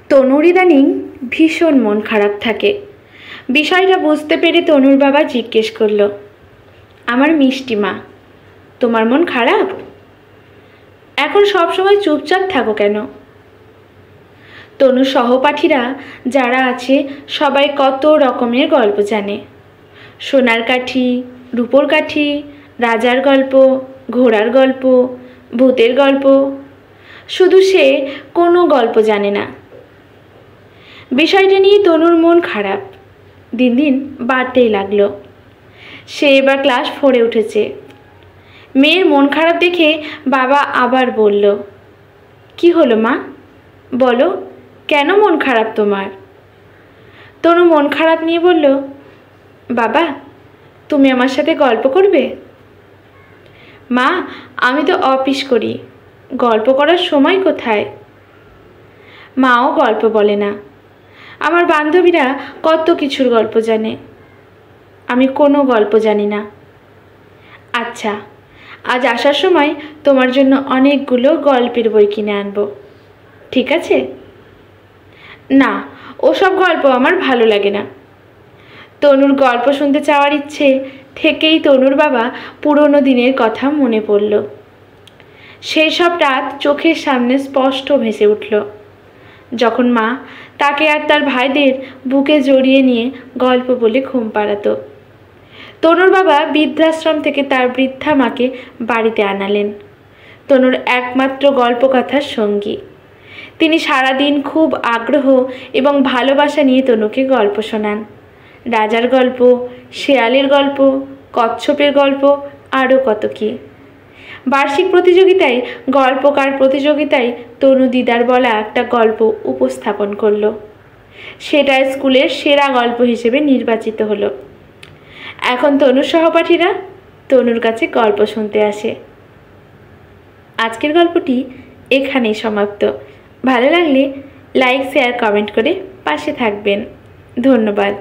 তনুর ইদানিং ভীষণ মন খারাপ থাকে। বিষয়টা বুঝতে পেরে তনুর বাবা জিজ্ঞেস করল, আমার মিষ্টি মা, তোমার মন খারাপ? এখন সবসময় চুপচাপ থাকো কেন? তনুর সহপাঠীরা যারা আছে সবাই কত রকমের গল্প জানে। সোনার কাঠি, রূপোর কাঠি, রাজার গল্প, ঘোড়ার গল্প, ভূতের গল্প। শুধু সে কোনো গল্প জানে না। বিষয়টা নিয়ে তনুর মন খারাপ দিন দিন বাড়তেই লাগলো। সে এবার ক্লাস 4-এ উঠেছে। মেয়ের মন খারাপ দেখে বাবা আবার বলল, কি হলো মা, বলো, কেন মন খারাপ তোমার? তনু মন খারাপ নিয়ে বলল, বাবা, তুমি আমার সাথে গল্প করবে? মা, আমি তো অফিস করি, গল্প করার সময় কোথায়? মাও গল্প বলে না। আমার বান্ধবীরা কত কিছুর গল্প জানে, আমি কোনো গল্প জানি না। আচ্ছা, আজ আসার সময় তোমার জন্য অনেকগুলো গল্পের বই কিনে আনবো, ঠিক আছে? না, ওসব গল্প আমার ভালো লাগে না। তনুর গল্প শুনতে চাওয়ার ইচ্ছে থেকেই তনুর বাবা পুরনো দিনের কথা মনে পড়ল। সেই সব রাত চোখের সামনে স্পষ্ট ভেসে উঠল, যখন মা তাকে আর তার ভাইদের বুকে জড়িয়ে নিয়ে গল্প বলে ঘুম পাড়াতো। তনুর বাবা বৃদ্ধাশ্রম থেকে তার বৃদ্ধা মাকে বাড়িতে আনালেন, তনুর একমাত্র গল্পকথার সঙ্গী। তিনি সারাদিন খুব আগ্রহ এবং ভালোবাসা নিয়ে তনুকে গল্প শোনান। রাজার গল্প, শেয়ালের গল্প, কচ্ছপের গল্প, আরও কত কী। বার্ষিক প্রতিযোগিতায় গল্পকার প্রতিযোগিতায় তনু দিদার বলা একটা গল্প উপস্থাপন করলো। সেটা স্কুলের সেরা গল্প হিসেবে নির্বাচিত হলো। এখন তনুর সহপাঠীরা তনুর কাছে গল্প শুনতে আসে। আজকের গল্পটি এখানেই সমাপ্ত। ভালো লাগলে লাইক, শেয়ার, কমেন্ট করে পাশে থাকবেন। ধন্যবাদ।